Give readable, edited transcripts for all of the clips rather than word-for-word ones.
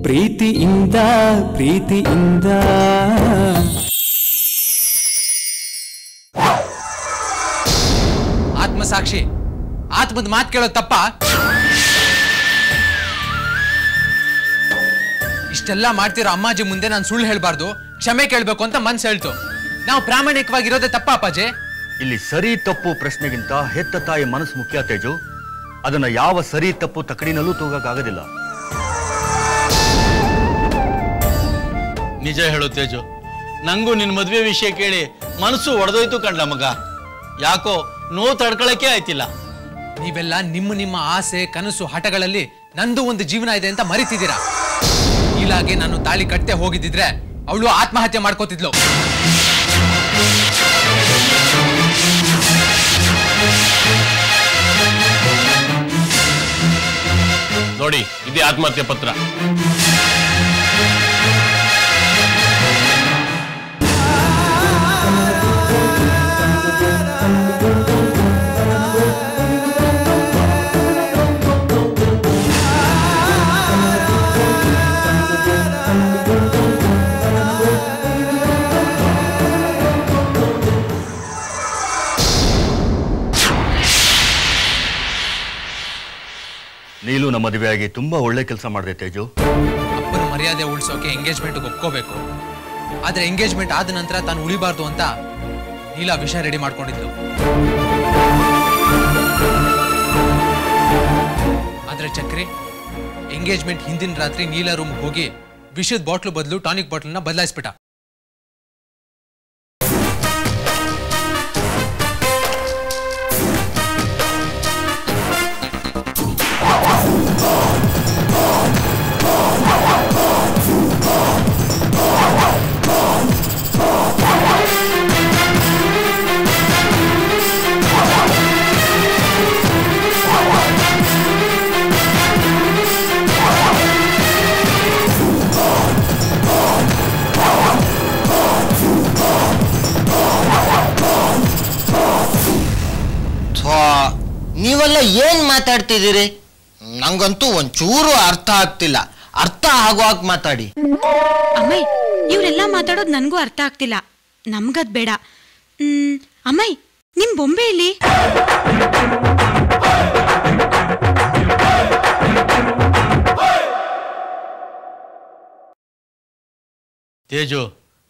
ಪ್ರೀತಿಯಿಂದ ಪ್ರೀತಿಯಿಂದ ಆತ್ಮಸಾಕ್ಷಿ ಆತ್ಮದ ಮಾತು ಕೇಳೋದು ತಪ್ಪ? ಇಷ್ಟೆಲ್ಲ ಮಾಡ್ತಿರೋ ಅಮ್ಮಾಜಿ ಮುಂದೆ ನಾನು ಸುಳ್ಳು ಹೇಳ್ಬಾರ್ದು, ಕ್ಷಮೆ ಕೇಳಬೇಕು ಅಂತ ಮನ್ಸು ಹೇಳ್ತು. ನಾವು ಪ್ರಾಮಾಣಿಕವಾಗಿರೋದೇ ತಪ್ಪ ಅಪ್ಪಾಜಿ? ಇಲ್ಲಿ ಸರಿ ತಪ್ಪು ಪ್ರಶ್ನೆಗಿಂತ ಹೆತ್ತ ತಾಯಿ ಮನಸ್ಸು ಮುಖ್ಯ ತೇಜು. ಅದನ್ನ ಯಾವ ಸರಿ ತಪ್ಪು ತಕಡಿನಲ್ಲೂ ತೂಗಕ್ಕಾಗೋದಿಲ್ಲ. ನಿಜ ಹೇಳು ತೇಜು, ನಂಗೂ ನಿನ್ನ ಮದುವೆ ವಿಷಯ ಕೇಳಿ ಮನಸ್ಸು ಒಡೆದೋಯ್ತು ಕಂಡ ಮಗ. ಯಾಕೋ ನೋವು ತಡ್ಕೊಳಕ್ಕೆ ಆಯ್ತಿಲ್ಲ. ನೀವೆಲ್ಲ ನಿಮ್ಮ ಆಸೆ ಕನಸು ಹಠಗಳಲ್ಲಿ ನಂದು ಒಂದು ಜೀವನ ಇದೆ ಅಂತ ಮರಿತಿದ್ದೀರಾ. ಇಲ್ಲಾಗೆ ನಾನು ತಾಳಿ ಕಟ್ಟೆ ಹೋಗಿದ್ದಿದ್ರೆ ಅವಳು ಆತ್ಮಹತ್ಯೆ ಮಾಡ್ಕೋತಿದ್ಲು. ನೋಡಿ, ಇದೇ ಆತ್ಮಹತ್ಯೆ ಪತ್ರ. ನೀಲು ನಮ್ಮ ಮದುವೆಯಾಗಿ ತುಂಬಾ ಒಳ್ಳೆ ಕೆಲಸ ಮಾಡಿದೆ ತೇಜು. ಅಪ್ಪನ ಮರ್ಯಾದೆ ಉಳಿಸೋಕೆ ಎಂಗೇಜ್ಮೆಂಟ್ ಒಪ್ಕೋಬೇಕು. ಆದ್ರೆ ಎಂಗೇಜ್ಮೆಂಟ್ ಆದ ನಂತರ ತಾನು ಉಳಿಬಾರ್ದು ಅಂತ ನೀಲಾ ವಿಷಯ ರೆಡಿ ಮಾಡ್ಕೊಂಡಿದ್ಲು. ಆದ್ರೆ ಚಕ್ರಿ, ಎಂಗೇಜ್ಮೆಂಟ್ ಹಿಂದಿನ ರಾತ್ರಿ ನೀಲಾ ರೂಮ್ ಹೋಗಿ ವಿಷದ ಬಾಟ್ಲು ಬದಲು ಟಾನಿಕ್ ಬಾಟ್ಲನ್ನ ಬದಲಾಯಿಸ್ಬಿಟ್ಟ. ನೀವೆಲ್ಲ ಏನ್ ಮಾತಾಡ್ತಿದ್ದೀರಿ? ನಂಗಂತೂ ಒಂಚೂರು ಅರ್ಥ ಆಗ್ತಿಲ್ಲ. ಅರ್ಥ ಆಗುವಾಗ ಮಾತಾಡಿ. ಅಮ್ಮಯ್, ಇವರೆಲ್ಲ ಮಾತಾಡೋದು ನನ್ಗೂ ಅರ್ಥ ಆಗ್ತಿಲ್ಲ. ನಮ್ಗದ್ ಬೇಡ. ಅಮ್ಮಯ್, ನಿಮ್ ಬೊಂಬೆ ಇಲ್ಲಿ? ತೇಜು,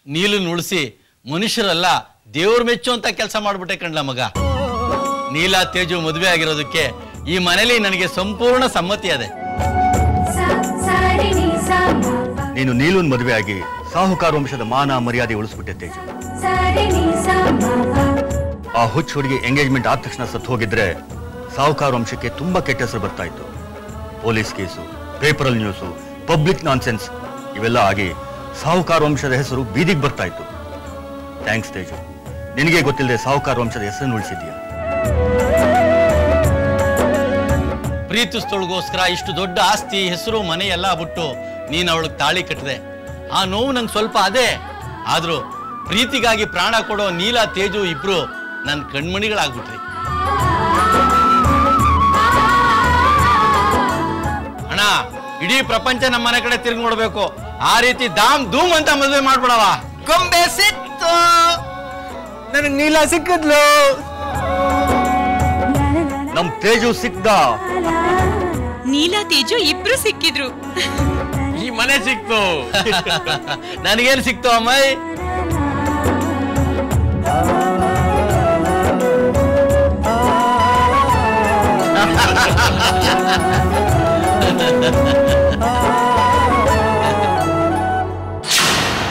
ನೀಲನ್ನು ಉಳಿಸಿ ಮನುಷ್ಯರಲ್ಲ ದೇವ್ರ ಮೆಚ್ಚು ಅಂತ ಕೆಲಸ ಮಾಡ್ಬಿಟ್ಟೆ ಕಂಡ್ಲ ಮಗ. ನೀಲಾ ತೇಜು ಮದುವೆ ಆಗಿರೋದಕ್ಕೆ ಈ ಮನೇಲಿ ನನಗೆ ಸಂಪೂರ್ಣ ಸಮ್ಮತಿ ಇದೆ. ನೀನು ನೀಲುನ್ ಮದುವೆಯಾಗಿ ಸಾಹುಕಾರ ವಂಶದ ಮಾನ ಮರ್ಯಾದೆ ಉಳಿಸ್ಬಿಟ್ಟೆ ತೇಜು. ಆ ಹುಚ್ಚ ಹುಡುಗಿ ಎಂಗೇಜ್ಮೆಂಟ್ ಆದ ತಕ್ಷಣ ಸತ್ತು ಹೋಗಿದ್ರೆ ಸಾಹುಕಾರ ವಂಶಕ್ಕೆ ತುಂಬಾ ಕೆಟ್ಟ ಹೆಸರು ಬರ್ತಾ ಇತ್ತು. ಪೊಲೀಸ್ ಕೇಸು, ಪೇಪರಲ್ ನ್ಯೂಸು, ಪಬ್ಲಿಕ್ ನಾನ್ಸೆನ್ಸ್ ಇವೆಲ್ಲ ಆಗಿ ಸಾಹುಕಾರ ವಂಶದ ಹೆಸರು ಬೀದಿಗೆ ಬರ್ತಾ ಇತ್ತು. ಥ್ಯಾಂಕ್ಸ್ ತೇಜು, ನಿನಗೆ ಗೊತ್ತಿಲ್ಲದೆ ಸಾಹುಕಾರ ವಂಶದ ಹೆಸರನ್ನು ಉಳಿಸಿದ್ಯಾ. ಪ್ರೀತಿಸ್ತೊಳಗೋಸ್ಕರ ಇಷ್ಟು ದೊಡ್ಡ ಆಸ್ತಿ, ಹೆಸರು, ಮನೆ ಎಲ್ಲ ಬಿಟ್ಟು ನೀನು ಅವಳಿಗೆ ತಾಳಿ ಕಟ್ಟಿದೆ. ಆ ನೋವು ನಂಗೆ ಸ್ವಲ್ಪ ಅದೇ. ಆದ್ರೂ ಪ್ರೀತಿಗಾಗಿ ಪ್ರಾಣ ಕೊಡೋ ನೀಲಾ ತೇಜು ಇಬ್ರು ನನ್ನ ಕಣ್ಮಣಿಗಳಾಗ್ಬಿಟ್ರಿ. ಅಣ್ಣ, ಇಡೀ ಪ್ರಪಂಚ ನಮ್ಮ ಮನೆ ಕಡೆ ತಿರುಗಿ ನೋಡ್ಬೇಕು. ಆ ರೀತಿ ದಾಮ್ ಧೂಮ್ ಅಂತ ಮದುವೆ ಮಾಡ್ಬಿಡವ. ಗೊಂಬೆ ಸಿಕ್ತು, ನನಗೆ ನೀಲಾ ಸಿಕ್ಕಿದ್ಲು. ನಮ್ ತೇಜು ಸಿಕ್ದ. ನೀಲಾ ತೇಜು ಇಬ್ರು ಸಿಕ್ಕಿದ್ರು. ಈ ಮನೆ ಸಿಕ್ತು. ನನಗೇನು ಸಿಕ್ತು ಅಮ್ಮಯ್?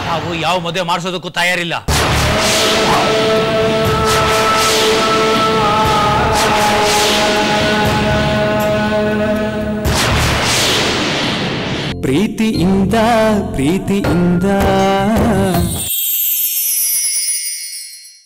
ನಾವು ಯಾವ ಮದುವೆ ಮಾಡಿಸೋದಕ್ಕೂ ತಯಾರಿಲ್ಲ. ಪ್ರೀತಿಯಿಂದ ಪ್ರೀತಿಯಿಂದ